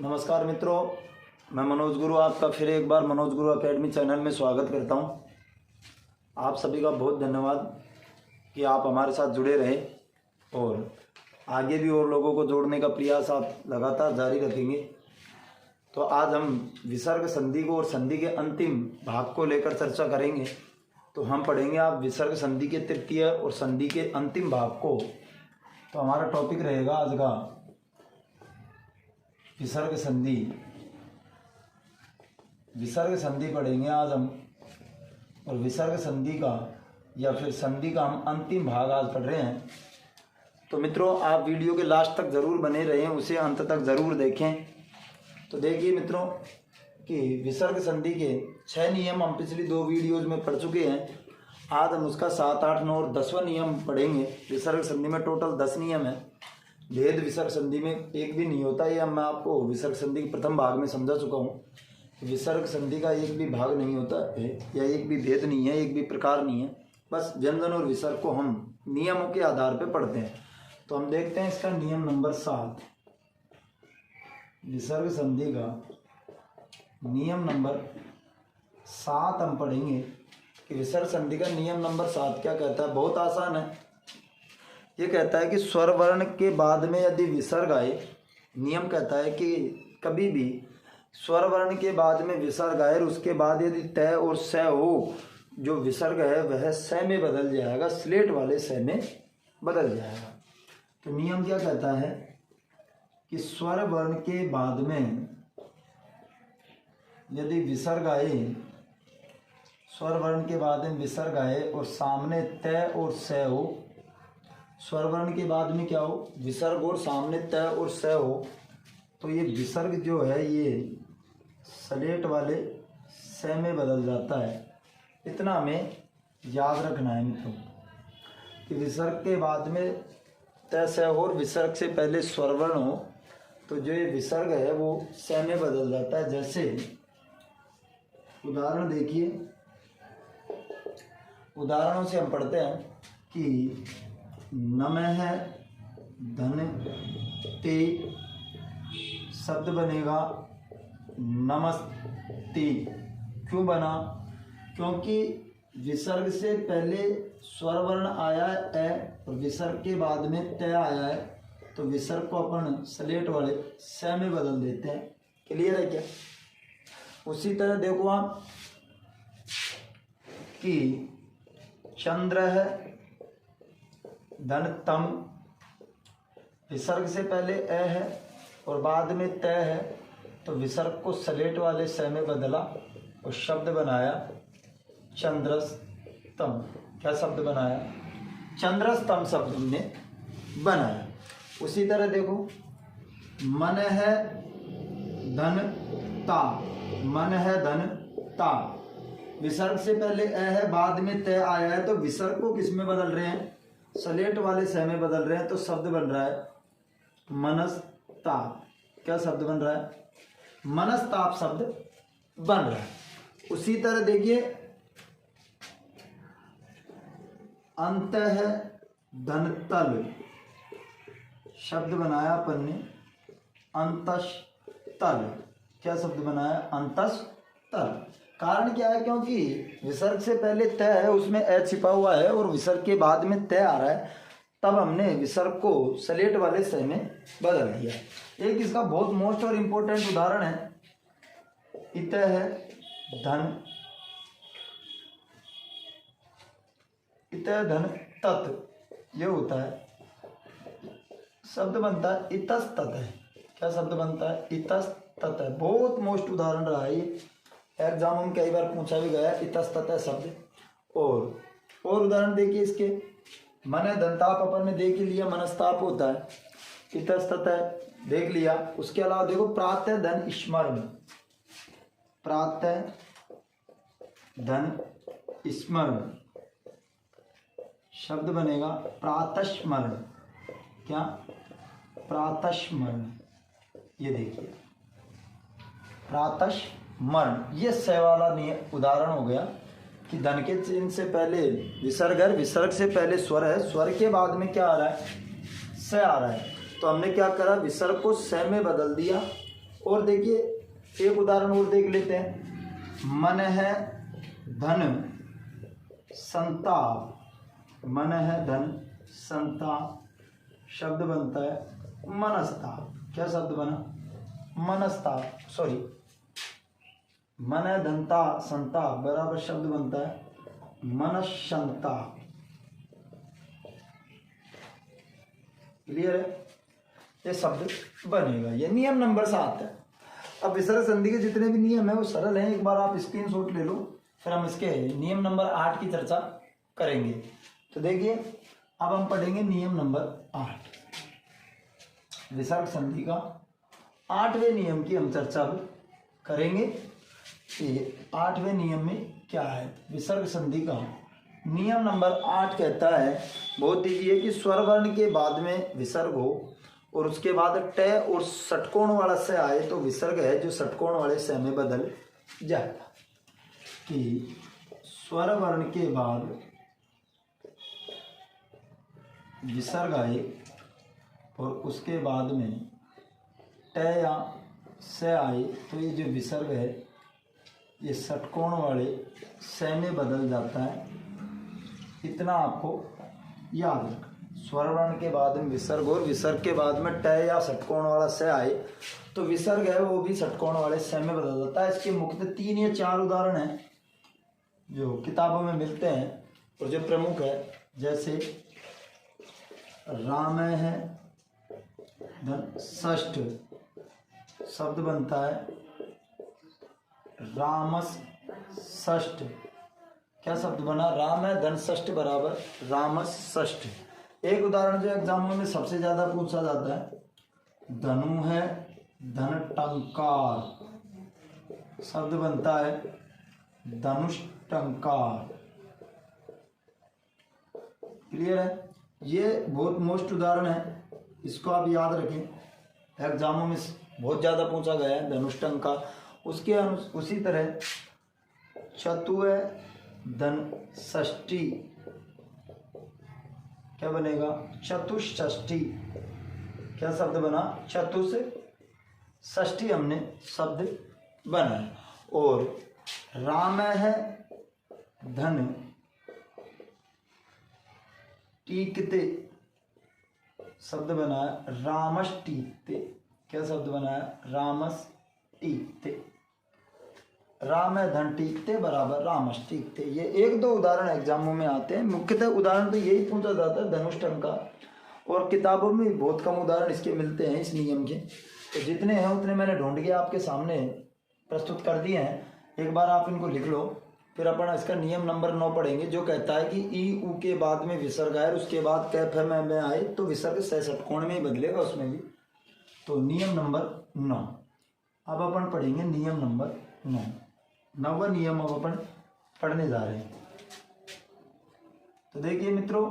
नमस्कार मित्रों, मैं मनोज गुरु आपका फिर एक बार मनोज गुरु एकेडमी चैनल में स्वागत करता हूं। आप सभी का बहुत धन्यवाद कि आप हमारे साथ जुड़े रहे और आगे भी और लोगों को जोड़ने का प्रयास आप लगातार जारी रखेंगे। तो आज हम विसर्ग संधि को और संधि के अंतिम भाग को लेकर चर्चा करेंगे। तो हम पढ़ेंगे आप विसर्ग संधि के तृतीय और संधि के अंतिम भाग को। तो हमारा टॉपिक रहेगा आज का विसर्ग संधि। विसर्ग संधि पढ़ेंगे आज हम, और विसर्ग संधि का या फिर संधि का हम अंतिम भाग आज पढ़ रहे हैं। तो मित्रों, आप वीडियो के लास्ट तक ज़रूर बने रहें, उसे अंत तक ज़रूर देखें। तो देखिए मित्रों कि विसर्ग संधि के 6 नियम हम पिछली 2 वीडियोज़ में पढ़ चुके हैं। आज हम उसका 7, 8, 9 और 10वां नियम पढ़ेंगे। विसर्ग संधि में टोटल 10 नियम है। भेद विसर्ग संधि में एक भी नहीं होता। यह मैं आपको विसर्ग संधि के प्रथम भाग में समझा चुका हूँ। विसर्ग संधि का एक भी भाग नहीं होता है या एक भी भेद नहीं है, एक भी प्रकार नहीं है। बस व्यंजन और विसर्ग को हम नियमों के आधार पर पढ़ते हैं। तो हम देखते हैं इसका नियम नंबर 7। विसर्ग संधि का नियम नंबर 7 हम पढ़ेंगे कि विसर्ग संधि का नियम नंबर 7 क्या कहता है। बहुत आसान है। ये कहता है कि स्वर वर्ण के बाद में यदि विसर्ग आए, नियम कहता है कि कभी भी स्वर वर्ण के बाद में विसर्ग आए और उसके बाद यदि तय और स हो, जो विसर्ग है वह स में बदल जाएगा, स्लेट वाले स में बदल जाएगा। तो नियम क्या कहता है कि स्वर वर्ण के बाद में यदि विसर्ग आए, स्वर वर्ण के बाद में विसर्ग आए और सामने तय और स हो, स्वर वर्ण के बाद में क्या हो, विसर्ग और सामने तय और स हो, तो ये विसर्ग जो है ये स्लेट वाले स में बदल जाता है। इतना हमें याद रखना है मित्रों कि विसर्ग के बाद में तय स हो और विसर्ग से पहले स्वर वर्ण हो, तो जो ये विसर्ग है वो स में बदल जाता है। जैसे उदाहरण देखिए, उदाहरणों से हम पढ़ते हैं कि नमः धन ते शब्द बनेगा नमस्ते। क्यों बना? क्योंकि विसर्ग से पहले स्वर वर्ण आया है और विसर्ग के बाद में तय आया है, तो विसर्ग को अपन स्लेट वाले स में बदल देते हैं। क्लियर है क्या? उसी तरह देखो आप कि चंद्र है धन तम, विसर्ग से पहले अ है और बाद में तय है, तो विसर्ग को स्लेट वाले स में बदला और शब्द बनाया चंद्रस्तम। क्या शब्द बनाया? चंद्रस्तम शब्द हमने बनाया। उसी तरह देखो मन है धन ता, मन है धन ता, विसर्ग से पहले अ है बाद में तय आया है, तो विसर्ग को किस में बदल रहे हैं? स्लेट वाले स में बदल रहे हैं। तो शब्द बन रहा है मनस्ताप। क्या शब्द बन रहा है? मनस्ताप शब्द बन रहा है। उसी तरह देखिए अंत है धन तल, शब्द बनाया अपन ने अंतस तल। क्या शब्द बनाया? अंतस तल। कारण क्या है? क्योंकि विसर्ग से पहले तय है, उसमें अ छिपा हुआ है, और विसर्ग के बाद में तय आ रहा है, तब हमने विसर्ग को स्लेट वाले स में बदल दिया। एक इसका बहुत मोस्ट और इम्पोर्टेंट उदाहरण है, इत है धन, इत धन तत्, ये होता है शब्द बनता है इतस्तत है। क्या शब्द बनता है? इतस्तत है। बहुत मोस्ट उदाहरण रहा है ये, एग्जाम में कई बार पूछा भी गया इतस्तत शब्द। और उदाहरण देखिए इसके, मन दंताप अपन ने देख लिया, मनस्ताप होता है, इतस्तत देख लिया। उसके अलावा देखो प्रातः धन स्मरण, प्रातः धन स्मरण शब्द बनेगा प्रातस्मरण। क्या? प्रातस्मरण। ये देखिए प्रातस्मरण, ये स वाला उदाहरण हो गया कि धन के चिन्ह से पहले विसर्ग है, विसर्ग से पहले स्वर है, स्वर के बाद में क्या आ रहा है? स आ रहा है। तो हमने क्या करा? विसर्ग को स में बदल दिया और देखिए एक उदाहरण और देख लेते हैं। मन है धन संताप, मन है धन संताप, शब्द बनता है मनस्ताप। क्या शब्द बना? मनस्ताप, सॉरी, मन है धनता संताप बराबर शब्द बनता है मनस्संताप। क्लियर है? ये शब्द बनेगा, ये नियम नंबर 7 है। अब विसर्ग संधि के जितने भी नियम है वो सरल हैं, एक बार आप स्क्रीनशॉट ले लो, फिर हम इसके नियम नंबर 8 की चर्चा करेंगे। तो देखिए अब हम पढ़ेंगे नियम नंबर 8, विसर्ग संधि का 8वें नियम की हम चर्चा करेंगे कि 8वें नियम में क्या है। विसर्ग संधि का नियम नंबर 8 कहता है, बहुत ईजी है, कि स्वर वर्ण के बाद में विसर्ग हो और उसके बाद ट और षटकोण वाला स आए तो विसर्ग है जो षटकोण वाले स में बदल जाएगा। कि स्वर वर्ण के बाद विसर्ग आए और उसके बाद में ट या स आए तो ये जो विसर्ग है ये षटकोण वाले स में बदल जाता है। इतना आपको याद रखना। स्वर वर्ण के बाद में विसर्ग और विसर्ग के बाद में ट या षटकोण वाला स आए तो विसर्ग है वो भी षटकोण वाले स में बदल जाता है। इसके मुख्य 3 या 4 उदाहरण हैं जो किताबों में मिलते हैं और जो प्रमुख है, जैसे राम है धन षष्ठ, शब्द बनता है रामस षष्ठ। क्या शब्द बना? राम है धन षष्ठ बराबर रामस षष्ठ। एक उदाहरण जो एग्जामों में सबसे ज्यादा पूछा जाता है, धनु है धन टंकार, शब्द बनता है धनुष टंकार। क्लियर है? ये बहुत मोस्ट उदाहरण है, इसको आप याद रखें, एग्जामों में बहुत ज्यादा पूछा गया है धनुष टंकार। उसके उसी तरह चतु है धन षष्ठी, क्या बनेगा? चतुष्षष्ठी। क्या शब्द बना? चतुष षष्ठी हमने शब्द बनाया। और राम है धन टीकते, शब्द बनाया रामस टीकते। क्या शब्द बनाया? रामस टीकते। राम है धन टीकते बराबर रामस टीकते। ये 1-2 उदाहरण एग्जामों में आते हैं, मुख्यतः उदाहरण तो यही पूछा जाता है धनुष टंकार, और किताबों में बहुत कम उदाहरण इसके मिलते हैं इस नियम के। तो जितने हैं उतने मैंने ढूंढ के आपके सामने प्रस्तुत कर दिए हैं। एक बार आप इनको लिख लो, फिर अपन इसका नियम नंबर 9 पढ़ेंगे जो कहता है कि ई ऊ के बाद में विसर्ग आए, उसके बाद कैफ है मैं आए तो विसर्ग षटकोण में ही बदलेगा उसमें भी। तो नियम नंबर 9 अब अपन पढ़ेंगे। नियम नंबर 9, 9वां नियम अब अपन पढ़ने जा रहे हैं। तो देखिए मित्रों,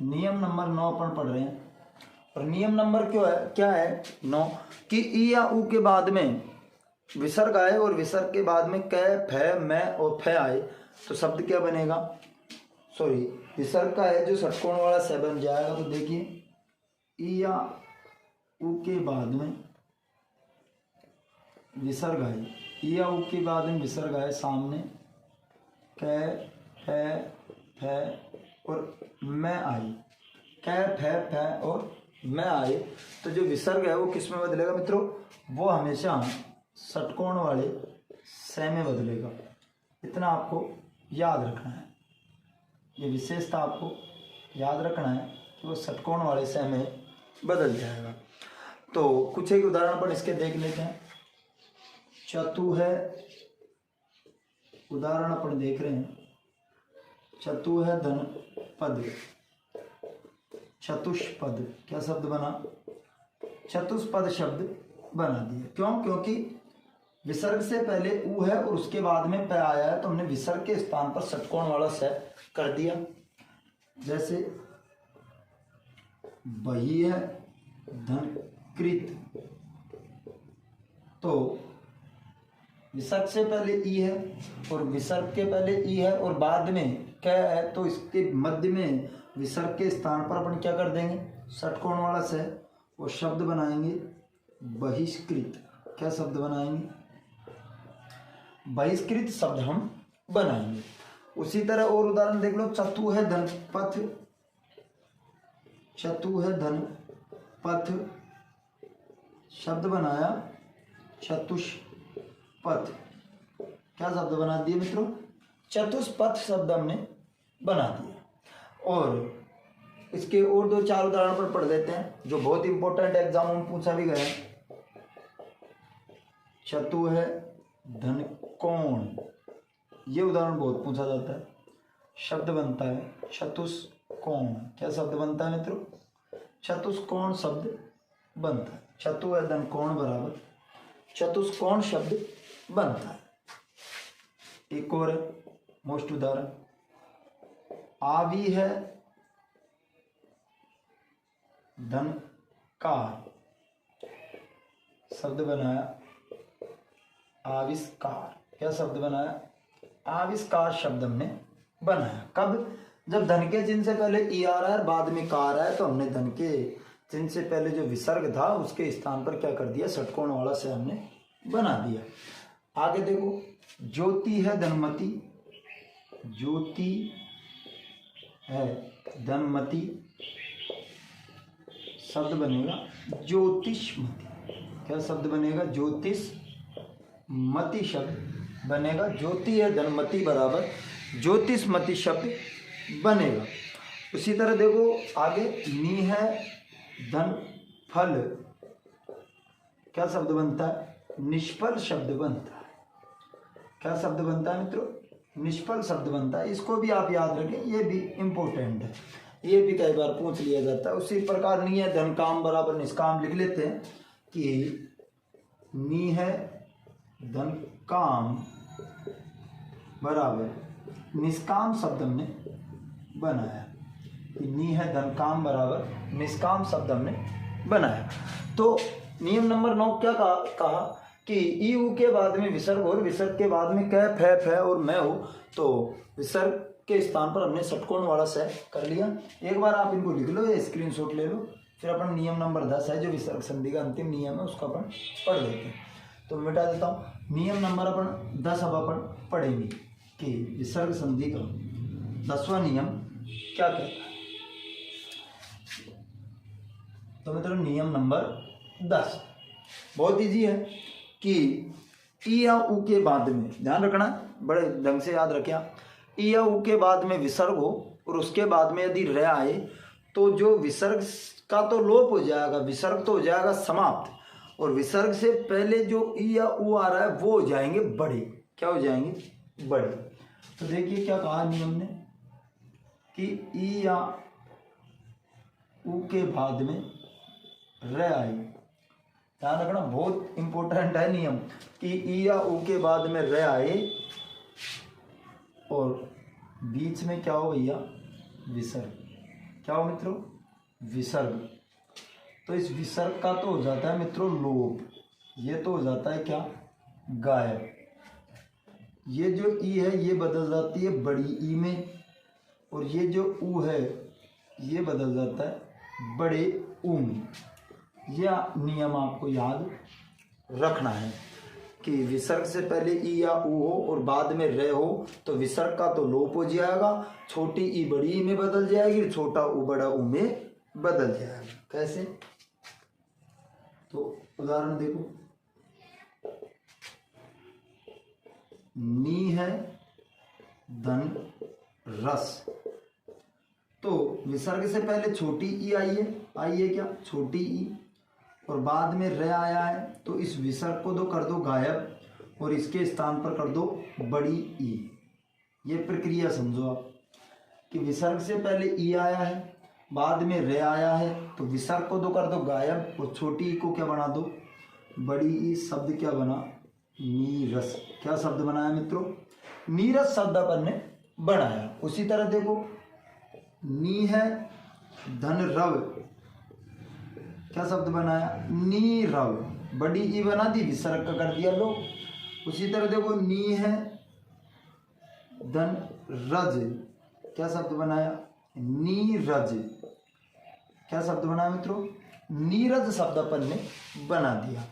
नियम नंबर 9 अपन पढ़ रहे हैं और नियम नंबर क्या है 9, कि ई या ऊ के बाद में विसर्ग आए और विसर्ग के बाद में कै फै मैं और फै आए तो शब्द क्या बनेगा? सॉरी, विसर्ग का है जो षटकोण वाला स बन जाएगा। तो देखिए ई या ऊ के बाद में विसर्ग आए, ई या ऊ के बाद में विसर्ग आए सामने कै फै फै और मैं आई, कै फै फै और मैं आए तो जो विसर्ग है वो किस में बदलेगा मित्रों? वो हमेशा षटकोण वाले स में बदलेगा। इतना आपको याद रखना है, ये विशेषता आपको याद रखना है कि वो षटकोण वाले स में बदल जाएगा। तो कुछ एक उदाहरण पर इसके देख लेते हैं। चतु है, उदाहरण अपन देख रहे हैं, चतु है धन पद, चतुष्पद। क्या शब्द बना? चतुष्पद शब्द बना दिया। क्यों? क्योंकि विसर्ग से पहले ऊ है और उसके बाद में प आया है तो हमने विसर्ग के स्थान पर षटकोण वाला स कर दिया। जैसे वही है धन कृत, तो विसर्ग से पहले ई है और विसर्ग के पहले ई है और बाद में क है तो इसके मध्य में विसर्ग के स्थान पर अपन क्या कर देंगे? षटकोण वाला स और शब्द बनाएंगे बहिष्कृत, क्या शब्द बनाएंगे? बहिष्कृत शब्द हम बनाएंगे। उसी तरह और उदाहरण देख लो, चतु है धनपथ, चतु है धनपथ शब्द बनाया चतुष्पथ, क्या शब्द बना दिए मित्रों? चतुष्पथ शब्द हमने बना दिया। और इसके और 2-4 उदाहरण पर पढ़ लेते हैं जो बहुत इंपॉर्टेंट एग्जाम में पूछा भी गया है। चतु है धन कोण, ये उदाहरण बहुत पूछा जाता है। शब्द बनता है चतुष्कोण, क्या शब्द बनता है मित्रों? चतुष्कोण शब्द बनता है। चतु है धन कोण बराबर चतुष्कोण शब्द बनता है। एक और मोस्ट उदाहरण, आवि है धनकार, शब्द बनाया आविष्कार, क्या शब्द बनाया? आविष्कार शब्द हमने बनाया। कब? जब धन के चिन्ह से पहले ई आ रहा है, बाद में कार है, तो हमने धन के चिन्ह से पहले जो विसर्ग था उसके स्थान पर क्या कर दिया? षटकोण वाला से हमने बना दिया। आगे देखो, ज्योति है धनमती, ज्योति है धनमती शब्द बनेगा ज्योतिषमती, क्या शब्द बनेगा? ज्योतिषमती शब्द बनेगा। ज्योति है धनमती बराबर ज्योतिषमती शब्द बनेगा। उसी तरह देखो आगे, नी है धन फल, क्या शब्द बनता है? निष्फल शब्द बनता है। क्या शब्द बनता है मित्रों? निष्फल शब्द बनता है। इसको भी आप याद रखें, ये भी इम्पोर्टेंट है, ये भी कई बार पूछ लिया जाता है। उसी प्रकार नी है धन काम बराबर निष्काम लिख लेते हैं कि नी है धन काम बराबर निष्काम शब्द हमने बनाया, कि नी है धन काम बराबर निष्काम शब्द हमने बनाया। तो नियम नंबर 9 क्या कहा कि ई उ के बाद में विसर्ग और विसर्ग के बाद में कै फै फै और मैं हो, तो विसर्ग के स्थान पर हमने षटकोण वाला से कर लिया। एक बार आप इनको लिख लो या स्क्रीनशॉट ले लो, फिर अपन नियम नंबर 10 है जो विसर्ग संधि का अंतिम नियम है उसको अपन पढ़ लेते हैं। तो मिटा देता हूँ। नियम नंबर अपन 10 अब अपन पढ़ेंगे कि विसर्ग संधि का 10वां नियम क्या कहता है। तो मित्रों नियम नंबर 10 बहुत ईजी है कि ई या उ के बाद में, ध्यान रखना बड़े ढंग से याद रखें आप, ई या उ के बाद में विसर्ग हो और उसके बाद में यदि र आए तो जो विसर्ग का तो लोप हो जाएगा, विसर्ग तो हो जाएगा समाप्त, और विसर्ग से पहले जो ई या उ आ रहा है वो हो जाएंगे बड़े। क्या हो जाएंगे? बड़े। तो देखिए क्या कहा नियम ने कि ई या उ के बाद में र आई, ध्यान रखना बहुत इंपॉर्टेंट है नियम कि ई या उ के बाद में र आए और बीच में क्या हो भैया? विसर्ग। क्या हो मित्रों? विसर्ग। तो इस विसर्ग का तो हो जाता है मित्रों लोप, ये तो हो जाता है क्या? गायब। ये जो ई है ये बदल जाती है बड़ी ई में, और ये जो उ है ये बदल जाता है बड़े उ में। यह नियम आपको याद रखना है कि विसर्ग से पहले ई या उ हो और बाद में र हो तो विसर्ग का तो लोप हो जाएगा, छोटी ई बड़ी ई में बदल जाएगी, छोटा उ बड़ा उ में बदल जाएगा। कैसे? तो उदाहरण देखो, नी है धन रस, तो विसर्ग से पहले छोटी ई आई है क्या? छोटी ई, और बाद में र आया है तो इस विसर्ग को कर दो गायब और इसके स्थान पर कर दो बड़ी ई। ये प्रक्रिया समझो आप कि विसर्ग से पहले ई आया है, बाद में र आया है तो विसर्ग को कर दो गायब और छोटी ई को क्या बना दो? बड़ी ई। शब्द क्या बना? नीरस। क्या शब्द बनाया मित्रों? नीरस शब्द अपन ने बनाया। उसी तरह देखो, नी है धन रव, क्या शब्द बनाया? नीरव। बड़ी ई बना दी, विसर्ग का कर दिया लो। उसी तरह देखो, नी है धन रज, क्या शब्द बनाया? नीरज। क्या शब्द बनाया मित्रों? नीरज शब्द अपन ने बना दिया।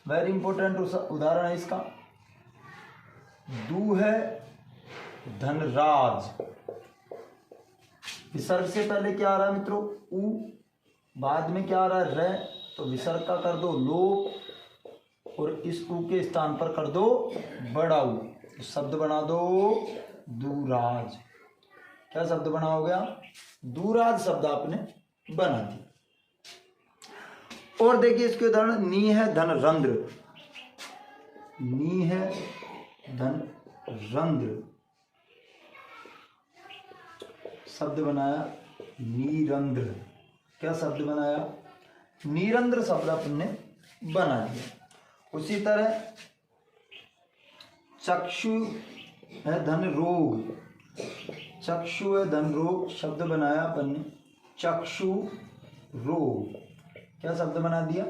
वेरी इंपॉर्टेंट उदाहरण है इसका, दू है धनराज। विसर्ग से पहले क्या आ रहा है मित्रों, उ, बाद में क्या आ रहा है रे, तो विसर्ग का कर दो लोप और इस उ के स्थान पर कर दो बड़ा उ, तो शब्द बना दो दूराज। क्या शब्द बना हो गया, दूराज शब्द आपने बना दिया। और देखिए इसके उदाहरण, नी है धनरंध्र, नी है धनरंध्र, शब्द बनाया नीरंध्र। क्या शब्द बनाया, नीरंध्र शब्द आपने बना दिया। उसी तरह चक्षु है धन रोग, चक्षु है धन रोग, शब्द बनाया अपन ने चक्षु रोग। क्या शब्द बना दिया,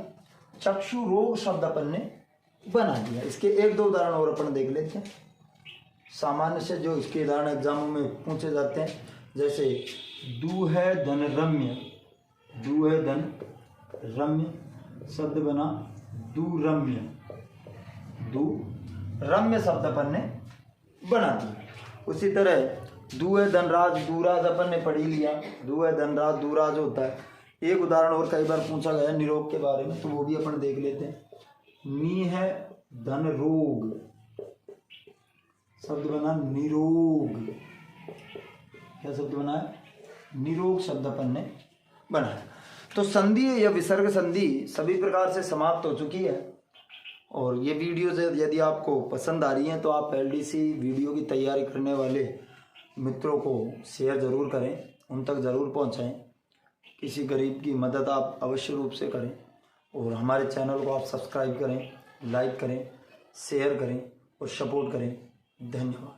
चक्षु रोग शब्द अपन ने बना दिया। इसके एक दो उदाहरण और अपन देख लेते हैं, सामान्य से जो इसके उदाहरण एग्जामों में पूछे जाते हैं। जैसे दू है धन रम्य, दू है धन रम्य, शब्द बना दुरम्य, दू रम्य शब्द अपन ने बना दिया। उसी तरह दू है धनराज, दूराज अपन ने पढ़ ही लिया, दू है धनराज दूराज होता है। एक उदाहरण और कई बार पूछा गया निरोग के बारे में, तो वो भी अपन देख लेते हैं। नी है धन रोग, शब्द बना निरोग। क्या शब्द बना है, निरोग शब्द अपन ने बनाया। तो संधि या विसर्ग संधि सभी प्रकार से समाप्त हो चुकी है। और ये वीडियो यदि आपको पसंद आ रही है तो आप एलडीसी वीडियो की तैयारी करने वाले मित्रों को शेयर ज़रूर करें, उन तक ज़रूर पहुंचाएं। किसी गरीब की मदद आप अवश्य रूप से करें और हमारे चैनल को आप सब्सक्राइब करें, लाइक करें, शेयर करें और सपोर्ट करें। धन्यवाद।